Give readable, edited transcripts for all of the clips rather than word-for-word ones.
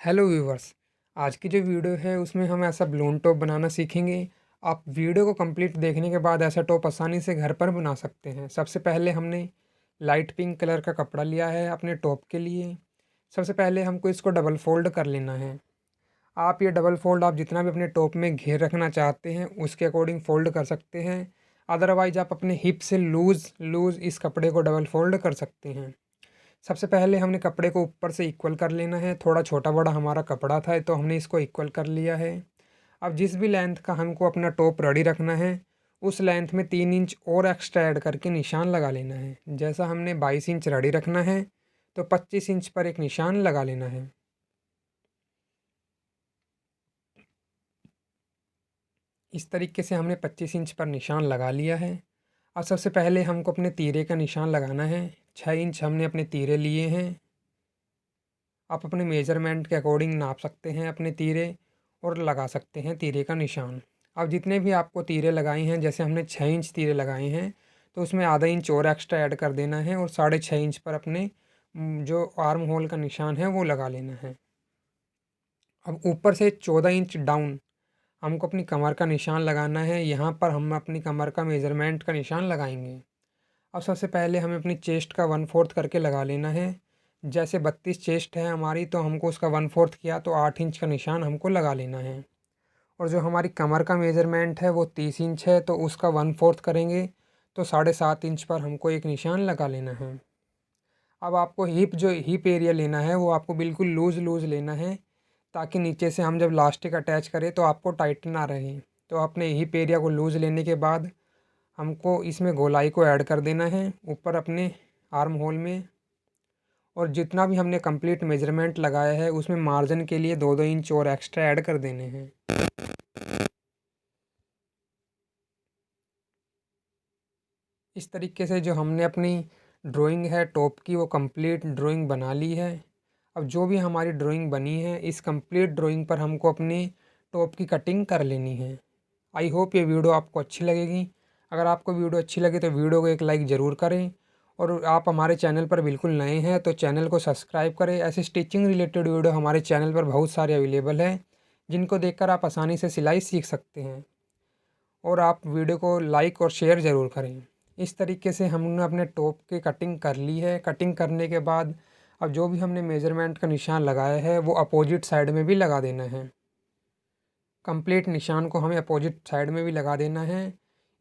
Hello viewers. आज की जो वीडियो है उसमें हम ऐसा बलून टॉप बनाना सीखेंगे। आप वीडियो को कंप्लीट देखने के बाद ऐसा टॉप आसानी से घर पर बना सकते हैं। सबसे पहले हमने लाइट पिंक कलर का कपड़ा लिया है अपने टॉप के लिए। सबसे पहले हमको इसको डबल फोल्ड कर लेना है। आप ये डबल फोल्ड आप जितना भी अपने टॉप में घेर रखना चाहते हैं उसके अकॉर्डिंग फ़ोल्ड कर सकते हैं। अदरवाइज़ आप अपने हिप से लूज़ लूज़ इस कपड़े को डबल फोल्ड कर सकते हैं। सबसे पहले हमने कपड़े को ऊपर से इक्वल कर लेना है। थोड़ा छोटा बड़ा हमारा कपड़ा था तो हमने इसको इक्वल कर लिया है। अब जिस भी लेंथ का हमको अपना टॉप रेडी रखना है उस लेंथ में 3 इंच और एक्स्ट्रा ऐड करके निशान लगा लेना है। जैसा हमने 22 इंच रेडी रखना है तो 25 इंच पर एक निशान लगा लेना है। इस तरीके से हमने 25 इंच पर निशान लगा लिया है। अब सबसे पहले हमको अपने तीरे का निशान लगाना है। 6 इंच हमने अपने तीरे लिए हैं। आप अपने मेजरमेंट के अकॉर्डिंग नाप सकते हैं अपने तीरे और लगा सकते हैं तीरे का निशान। अब जितने भी आपको तीरे लगाए हैं, जैसे हमने 6 इंच तीरे लगाए हैं तो उसमें आधा इंच और एक्स्ट्रा ऐड कर देना है और 6.5 इंच पर अपने जो आर्म होल का निशान है वो लगा लेना है। अब ऊपर से 14 इंच डाउन हमको अपनी कमर का निशान लगाना है। यहाँ पर हम अपनी कमर का मेज़रमेंट का निशान लगाएंगे। अब सबसे पहले हमें अपनी चेस्ट का 1/4 करके लगा लेना है। जैसे 32 चेस्ट है हमारी तो हमको उसका 1/4 किया तो 8 इंच का निशान हमको लगा लेना है। और जो हमारी कमर का मेज़रमेंट है वो 30 इंच है तो उसका 1/4 करेंगे तो 7.5 इंच पर हमको एक निशान लगा लेना है। अब आपको जो हिप एरिया लेना है वो आपको बिल्कुल लूज़ लूज़ लेना है, ताकि नीचे से हम जब लास्टिक अटैच करें तो आपको टाइट ना रहे। तो अपने हिप एरिया को लूज़ लेने के बाद हमको इसमें गोलाई को ऐड कर देना है ऊपर अपने आर्म होल में। और जितना भी हमने कंप्लीट मेजरमेंट लगाया है उसमें मार्जिन के लिए 2-2 इंच और एक्स्ट्रा ऐड कर देने हैं। इस तरीके से जो हमने अपनी ड्राइंग है टॉप की वो कंप्लीट ड्राइंग बना ली है। अब जो भी हमारी ड्राइंग बनी है इस कंप्लीट ड्राइंग पर हमको अपनी टॉप की कटिंग कर लेनी है। आई होप ये वीडियो आपको अच्छी लगेगी। अगर आपको वीडियो अच्छी लगे तो वीडियो को एक लाइक ज़रूर करें। और आप हमारे चैनल पर बिल्कुल नए हैं तो चैनल को सब्सक्राइब करें। ऐसे स्टिचिंग रिलेटेड वीडियो हमारे चैनल पर बहुत सारे अवेलेबल हैं जिनको देखकर आप आसानी से सिलाई सीख सकते हैं। और आप वीडियो को लाइक और शेयर ज़रूर करें। इस तरीके से हमने अपने टॉप की कटिंग कर ली है। कटिंग करने के बाद अब जो भी हमने मेज़रमेंट का निशान लगाया है वो अपोजिट साइड में भी लगा देना है। कंप्लीट निशान को हमें अपोजिट साइड में भी लगा देना है।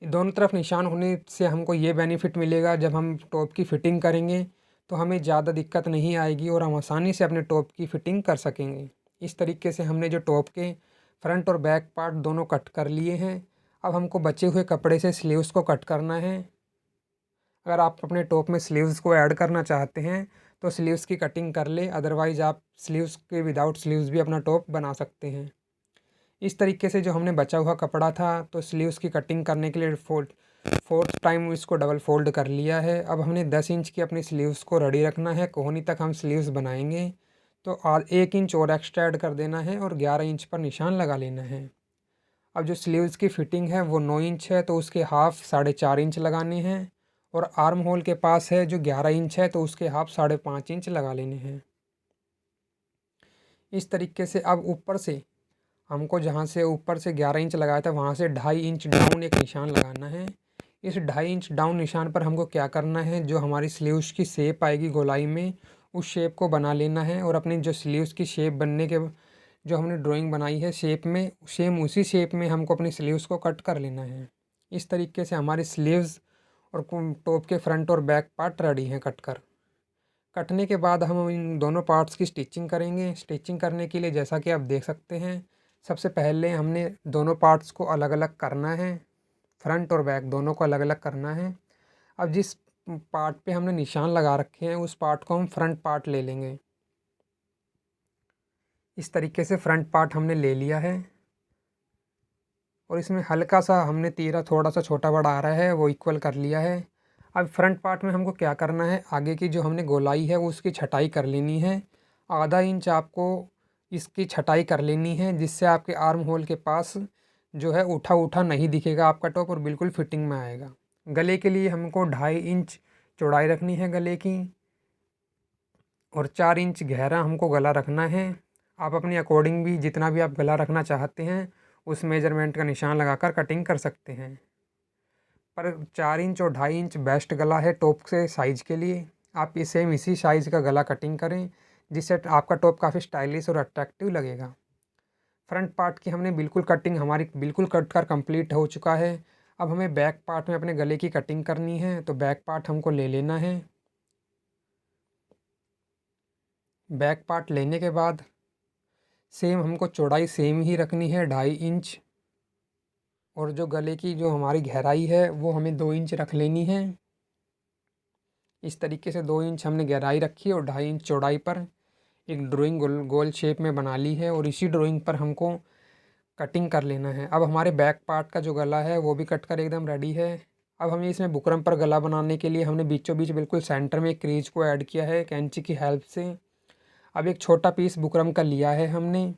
दोनों तरफ निशान होने से हमको ये बेनिफिट मिलेगा, जब हम टॉप की फ़िटिंग करेंगे तो हमें ज़्यादा दिक्कत नहीं आएगी और हम आसानी से अपने टॉप की फ़िटिंग कर सकेंगे। इस तरीके से हमने जो टॉप के फ्रंट और बैक पार्ट दोनों कट कर लिए हैं। अब हमको बचे हुए कपड़े से स्लीव्स को कट करना है। अगर आप अपने टॉप में स्लीव्स को ऐड करना चाहते हैं तो स्लीव्स की कटिंग कर ले, अदरवाइज़ आप स्लीव्स के विदाउट स्लीव्स भी अपना टॉप बना सकते हैं। इस तरीके से जो हमने बचा हुआ कपड़ा था तो स्लीव्स की कटिंग करने के लिए फोर्थ टाइम इसको डबल फोल्ड कर लिया है। अब हमने 10 इंच की अपनी स्लीव्स को रेडी रखना है। कोहनी तक हम स्लीव्स बनाएंगे तो 1 इंच और एक्स्ट्रा ऐड कर देना है और 11 इंच पर निशान लगा लेना है। अब जो स्लीव्स की फ़िटिंग है वो 9 इंच है तो उसके हाफ 4.5 इंच लगाने हैं। और आर्म होल के पास है जो 11 इंच है तो उसके हाफ 5.5 इंच लगा लेने हैं। इस तरीके से अब ऊपर से हमको जहाँ से ऊपर से 11 इंच लगाया था वहाँ से 2.5 इंच डाउन एक निशान लगाना है। इस 2.5 इंच डाउन निशान पर हमको क्या करना है, जो हमारी स्लीव्स की शेप आएगी गोलाई में उस शेप को बना लेना है। और अपनी जो स्लीव्स की शेप बनने के जो हमने ड्राइंग बनाई है शेप में, सेम उसी शेप में हमको अपनी स्लीव्स को कट कर लेना है। इस तरीके से हमारी स्लीव्स और टॉप के फ्रंट और बैक पार्ट रेडी हैं कट कर। कटने के बाद हम इन दोनों पार्ट्स की स्टिचिंग करेंगे। स्टिचिंग करने के लिए जैसा कि आप देख सकते हैं, सबसे पहले हमने दोनों पार्ट्स को अलग अलग करना है। फ्रंट और बैक दोनों को अलग अलग करना है। अब जिस पार्ट पे हमने निशान लगा रखे हैं उस पार्ट को हम फ्रंट पार्ट ले लेंगे। इस तरीके से फ्रंट पार्ट हमने ले लिया है। और इसमें हल्का सा हमने तीरा थोड़ा सा छोटा बड़ा आ रहा है वो इक्वल कर लिया है। अब फ्रंट पार्ट में हमको क्या करना है, आगे की जो हमने गोलाई है उसकी छटाई कर लेनी है। आधा इंच आपको इसकी छटाई कर लेनी है, जिससे आपके आर्म होल के पास जो है उठा उठा नहीं दिखेगा आपका टॉप और बिल्कुल फिटिंग में आएगा। गले के लिए हमको 2.5 इंच चौड़ाई रखनी है गले की और 4 इंच गहरा हमको गला रखना है। आप अपनी अकॉर्डिंग भी जितना भी आप गला रखना चाहते हैं उस मेजरमेंट का निशान लगाकर कटिंग कर सकते हैं। पर 4 इंच और 2.5 इंच बेस्ट गला है टॉप के साइज़ के लिए। आप इसी साइज़ का गला कटिंग करें, जिससे आपका टॉप काफ़ी स्टाइलिश और अट्रैक्टिव लगेगा। फ्रंट पार्ट की हमने बिल्कुल कटिंग हमारी बिल्कुल कट कर कंप्लीट हो चुका है। अब हमें बैक पार्ट में अपने गले की कटिंग करनी है, तो बैक पार्ट हमको ले लेना है। बैक पार्ट लेने के बाद सेम हमको चौड़ाई सेम ही रखनी है 2.5 इंच, और जो गले की जो हमारी गहराई है वो हमें 2 इंच रख लेनी है। इस तरीके से 2 इंच हमने गहराई रखी और 2.5 इंच चौड़ाई पर एक ड्राइंग गोल शेप में बना ली है, और इसी ड्राइंग पर हमको कटिंग कर लेना है। अब हमारे बैक पार्ट का जो गला है वो भी कट कर एकदम रेडी है। अब हमें इसमें बुकरम पर गला बनाने के लिए हमने बीचों बीच बिल्कुल सेंटर में एक क्रीज को ऐड किया है कैंची की हेल्प से। अब एक छोटा पीस बुकरम का लिया है हमने,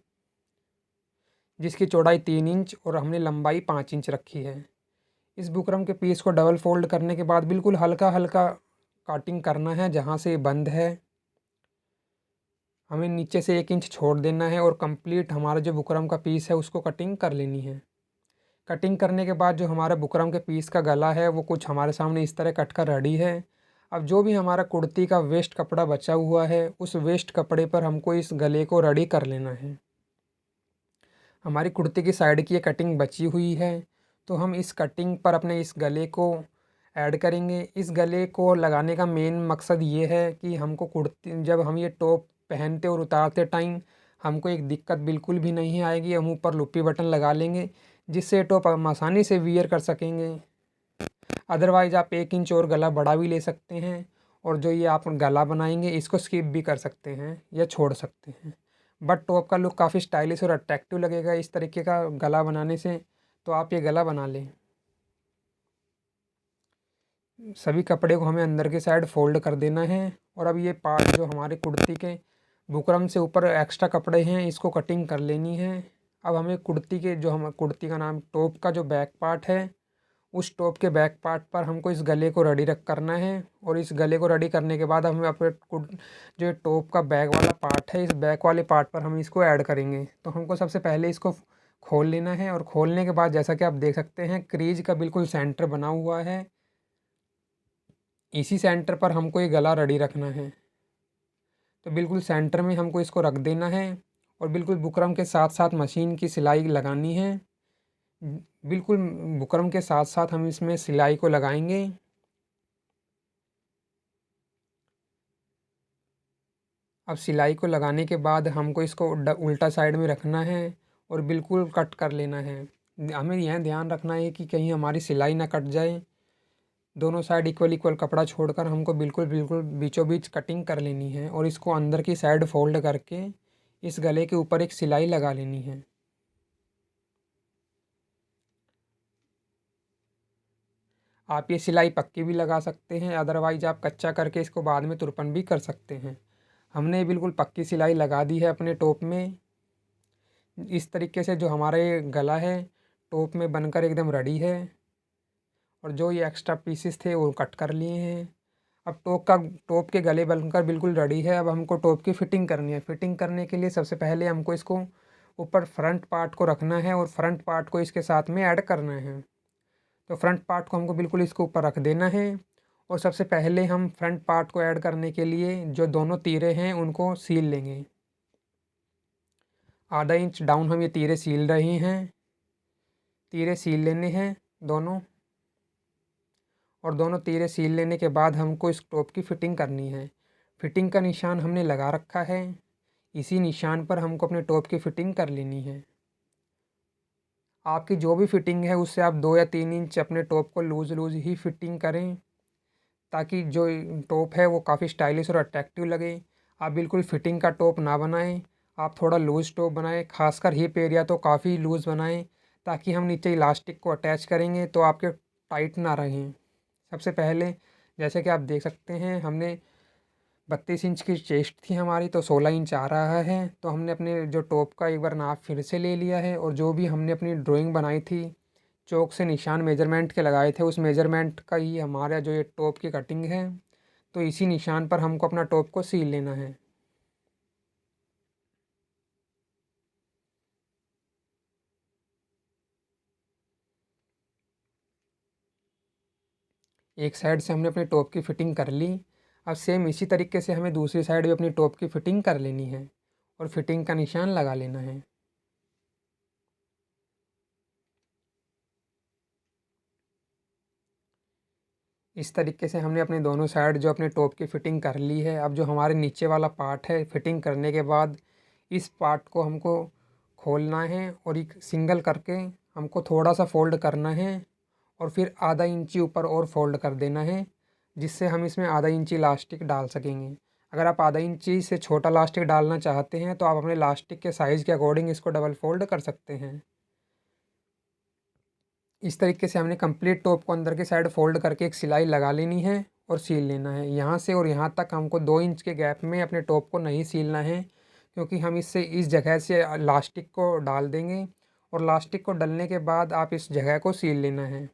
जिसकी चौड़ाई 3 इंच और हमने लंबाई 5 इंच रखी है। इस बुकरम के पीस को डबल फोल्ड करने के बाद बिल्कुल हल्का हल्का कटिंग करना है। जहाँ से ये बंद है हमें नीचे से 1 इंच छोड़ देना है, और कंप्लीट हमारा जो बुकरम का पीस है उसको कटिंग कर लेनी है। कटिंग करने के बाद जो हमारा बुकरम के पीस का गला है वो कुछ हमारे सामने इस तरह कट कर रेडी है। अब जो भी हमारा कुर्ती का वेस्ट कपड़ा बचा हुआ है उस वेस्ट कपड़े पर हमको इस गले को रेडी कर लेना है। हमारी कुर्ती की साइड की ये कटिंग बची हुई है, तो हम इस कटिंग पर अपने इस गले को ऐड करेंगे। इस गले को लगाने का मेन मकसद ये है कि हमको कुर्ती जब हम ये टॉप पहनते और उतारते टाइम हमको एक दिक्कत बिल्कुल भी नहीं आएगी। हम ऊपर लुप्पी बटन लगा लेंगे, जिससे टॉप हम आसानी से वियर कर सकेंगे। अदरवाइज़ आप 1 इंच और गला बढ़ा भी ले सकते हैं, और जो ये आप गला बनाएंगे इसको स्किप भी कर सकते हैं या छोड़ सकते हैं। बट टॉप का लुक काफ़ी स्टाइलिश और अट्रैक्टिव लगेगा इस तरीके का गला बनाने से, तो आप ये गला बना लें। सभी कपड़े को हमें अंदर की साइड फोल्ड कर देना है, और अब ये पार्ट जो हमारे कुर्ती के बुकरम से ऊपर एक्स्ट्रा कपड़े हैं इसको कटिंग कर लेनी है। अब हमें कुर्ती के जो हम कुर्ती का नाम टॉप का जो बैक पार्ट है उस टॉप के बैक पार्ट पर हमको इस गले को रेडी रख करना है, और इस गले को रेडी करने के बाद हमें अपने जो टॉप का बैक वाला पार्ट है इस बैक वाले पार्ट पर हम इसको ऐड करेंगे। तो हमको सबसे पहले इसको खोल लेना है, और खोलने के बाद जैसा कि आप देख सकते हैं क्रीज का बिल्कुल सेंटर बना हुआ है। इसी सेंटर पर हमको ये गला रेडी रखना है, तो बिल्कुल सेंटर में हमको इसको रख देना है, और बिल्कुल बुकरम के साथ साथ मशीन की सिलाई लगानी है। बिल्कुल बुकरम के साथ साथ हम इसमें सिलाई को लगाएंगे। अब सिलाई को लगाने के बाद हमको इसको उल्टा साइड में रखना है और बिल्कुल कट कर लेना है। हमें यह ध्यान रखना है कि कहीं हमारी सिलाई ना कट जाए। दोनों साइड इक्वल इक्वल कपड़ा छोड़कर हमको बिल्कुल बिल्कुल बीचों बीच कटिंग कर लेनी है, और इसको अंदर की साइड फोल्ड करके इस गले के ऊपर एक सिलाई लगा लेनी है। आप ये सिलाई पक्की भी लगा सकते हैं, अदरवाइज आप कच्चा करके इसको बाद में तुरपन भी कर सकते हैं। हमने बिल्कुल पक्की सिलाई लगा दी है अपने टॉप में। इस तरीके से जो हमारा ये गला है टॉप में बनकर एकदम रेडी है, और जो ये एक्स्ट्रा पीसेस थे वो कट कर लिए हैं। अब टॉप के गले बनकर बिल्कुल रेडी है। अब हमको टॉप की फ़िटिंग करनी है। फ़िटिंग करने के लिए सबसे पहले हमको इसको ऊपर फ्रंट पार्ट को रखना है, और फ्रंट पार्ट को इसके साथ में ऐड करना है। तो फ्रंट पार्ट को हमको बिल्कुल इसके ऊपर रख देना है, और सबसे पहले हम फ्रंट पार्ट को ऐड करने के लिए जो दोनों तीरे हैं उनको सील लेंगे। आधा इंच डाउन हम ये तीरे सील रहे हैं। तीरे सील लेने हैं दोनों, और दोनों तीरे सील लेने के बाद हमको इस टॉप की फ़िटिंग करनी है। फ़िटिंग का निशान हमने लगा रखा है, इसी निशान पर हमको अपने टॉप की फ़िटिंग कर लेनी है। आपकी जो भी फ़िटिंग है उससे आप 2 या 3 इंच अपने टॉप को लूज़ लूज़ ही फ़िटिंग करें, ताकि जो टॉप है वो काफ़ी स्टाइलिश और अट्रैक्टिव लगे। आप बिल्कुल फ़िटिंग का टॉप ना बनाएं, आप थोड़ा लूज़ टॉप बनाएं, खासकर हिप एरिया तो काफ़ी लूज़ बनाएं, ताकि हम नीचे इलास्टिक को अटैच करेंगे तो आपके टाइट ना रहें। सबसे पहले जैसे कि आप देख सकते हैं हमने 32 इंच की चेस्ट थी हमारी, तो 16 इंच आ रहा है। तो हमने अपने जो टॉप का एक बार नाप फिर से ले लिया है, और जो भी हमने अपनी ड्राइंग बनाई थी चौक से निशान मेजरमेंट के लगाए थे उस मेजरमेंट का ही हमारा जो ये टॉप की कटिंग है, तो इसी निशान पर हमको अपना टॉप को सील लेना है। एक साइड से हमने अपने टॉप की फ़िटिंग कर ली। अब सेम इसी तरीके से हमें दूसरी साइड भी अपनी टॉप की फ़िटिंग कर लेनी है और फ़िटिंग का निशान लगा लेना है। इस तरीके से हमने अपने दोनों साइड जो अपने टॉप की फ़िटिंग कर ली है। अब जो हमारे नीचे वाला पार्ट है, फ़िटिंग करने के बाद इस पार्ट को हमको खोलना है और एक सिंगल करके हमको थोड़ा सा फ़ोल्ड करना है और फिर आधा इंची ऊपर और फ़ोल्ड कर देना है, जिससे हम इसमें आधा इंची इलास्टिक डाल सकेंगे। अगर आप आधा इंची से छोटा इलास्टिक डालना चाहते हैं तो आप अपने इलास्टिक के साइज़ के अकॉर्डिंग इसको डबल फ़ोल्ड कर सकते हैं। इस तरीके से हमने कंप्लीट टॉप को अंदर की साइड फ़ोल्ड करके एक सिलाई लगा लेनी है और सील लेना है। यहाँ से और यहाँ तक हमको 2 इंच के गैप में अपने टॉप को नहीं सीलना है, क्योंकि हम इससे इस जगह से लास्टिक को डाल देंगे और लास्टिक को डलने के बाद आप इस जगह को सील लेना है।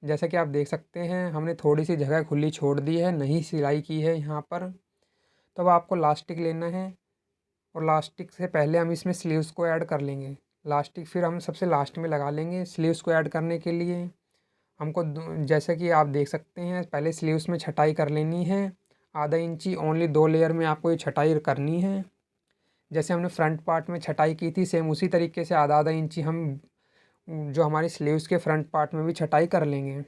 जैसा कि आप देख सकते हैं हमने थोड़ी सी जगह खुली छोड़ दी है, नहीं सिलाई की है यहाँ पर। तो अब आपको लास्टिक लेना है और लास्टिक से पहले हम इसमें स्लीव्स को ऐड कर लेंगे। लास्टिक फिर हम सबसे लास्ट में लगा लेंगे। स्लीव्स को ऐड करने के लिए हमको जैसे कि आप देख सकते हैं पहले स्लीव्स में छटाई कर लेनी है। आधा इंची ओनली 2 लेयर में आपको ये छटाई करनी है। जैसे हमने फ्रंट पार्ट में छटाई की थी सेम उसी तरीके से आधा आधा इंची हम जो हमारी स्लीव्स के फ्रंट पार्ट में भी छटाई कर लेंगे।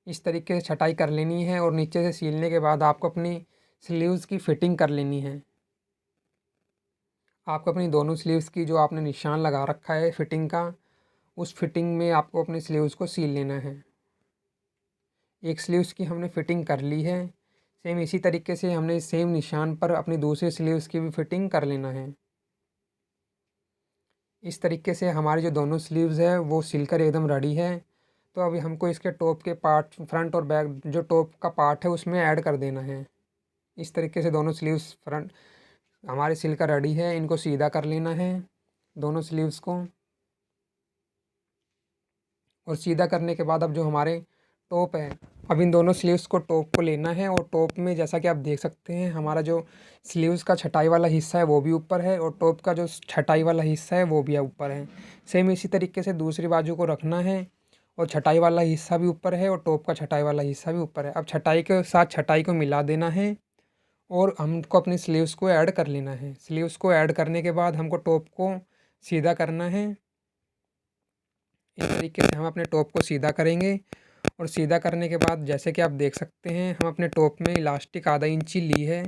इस तरीके से छटाई कर लेनी है और नीचे से सीलने के बाद आपको अपनी स्लीव्स की फ़िटिंग कर लेनी है। आपको अपनी दोनों स्लीव्स की जो आपने निशान लगा रखा है फ़िटिंग का, उस फ़िटिंग में आपको अपनी स्लीव्स को सील लेना है। एक स्लीव्स की हमने फ़िटिंग कर ली है। सेम इसी तरीके से हमने सेम निशान पर अपनी दूसरी स्लीव्स की भी फ़िटिंग कर लेना है। इस तरीके से हमारी जो दोनों स्लीव्स है वो सिलकर एकदम रेडी है। तो अभी हमको इसके टॉप के पार्ट फ्रंट और बैक जो टॉप का पार्ट है उसमें ऐड कर देना है। इस तरीके से दोनों स्लीव्स फ्रंट हमारे सिलकर रेडी है। इनको सीधा कर लेना है दोनों स्लीव्स को, और सीधा करने के बाद अब जो हमारे टॉप है, अब इन दोनों स्लीव्स को टॉप को लेना है और टॉप में जैसा कि आप देख सकते हैं हमारा जो स्लीव्स का छटाई वाला हिस्सा है वो भी ऊपर है और टॉप का जो छटाई वाला हिस्सा है वो भी ऊपर है। सेम इसी तरीके से दूसरी बाजू को रखना है और छटाई वाला हिस्सा भी ऊपर है और टॉप का छटाई वाला हिस्सा भी ऊपर है। अब छटाई के साथ छटाई को मिला देना है और हमको अपनी स्लीव्स को ऐड कर लेना है। स्लीव्स को ऐड करने के बाद हमको टॉप को सीधा करना है। इस तरीके से हम अपने टॉप को सीधा करेंगे और सीधा करने के बाद जैसे कि आप देख सकते हैं हम अपने टॉप में इलास्टिक आधा इंची ली है।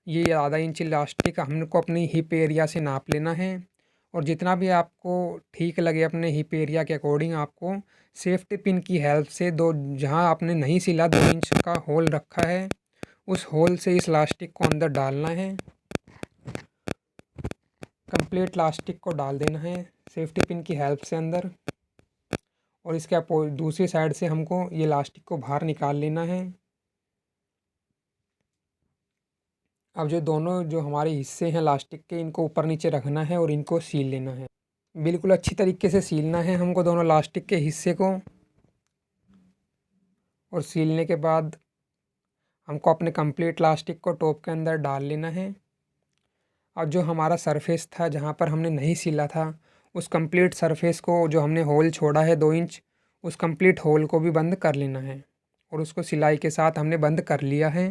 ये आधा इंची इलास्टिक हमको अपनी हिप एरिया से नाप लेना है और जितना भी आपको ठीक लगे अपने हिप एरिया के अकॉर्डिंग आपको सेफ्टी पिन की हेल्प से दो जहाँ आपने नहीं सिला 2 इंच का होल रखा है उस होल से इस इलास्टिक को अंदर डालना है। कंप्लीट इलास्टिक को डाल देना है सेफ्टी पिन की हेल्प से अंदर, और इसके दूसरी साइड से हमको ये इलास्टिक को बाहर निकाल लेना है। अब जो दोनों जो हमारे हिस्से हैं इलास्टिक के इनको ऊपर नीचे रखना है और इनको सील लेना है। बिल्कुल अच्छी तरीके से सीलना है हमको दोनों इलास्टिक के हिस्से को, और सीलने के बाद हमको अपने कंप्लीट इलास्टिक को टॉप के अंदर डाल लेना है। अब जो हमारा सरफेस था जहाँ पर हमने नहीं सिला था उस कंप्लीट सरफेस को जो हमने होल छोड़ा है 2 इंच उस कंप्लीट होल को भी बंद कर लेना है और उसको सिलाई के साथ हमने बंद कर लिया है।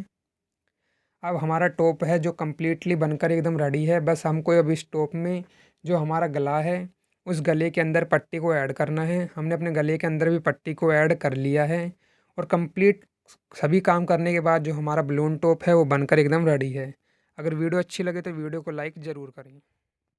अब हमारा टॉप है जो कम्प्लीटली बनकर एकदम रेडी है। बस हमको अब इस टॉप में जो हमारा गला है उस गले के अंदर पट्टी को ऐड करना है। हमने अपने गले के अंदर भी पट्टी को ऐड कर लिया है और कंप्लीट सभी काम करने के बाद जो हमारा बलून टॉप है वो बनकर एकदम रेडी है। अगर वीडियो अच्छी लगे तो वीडियो को लाइक ज़रूर करें।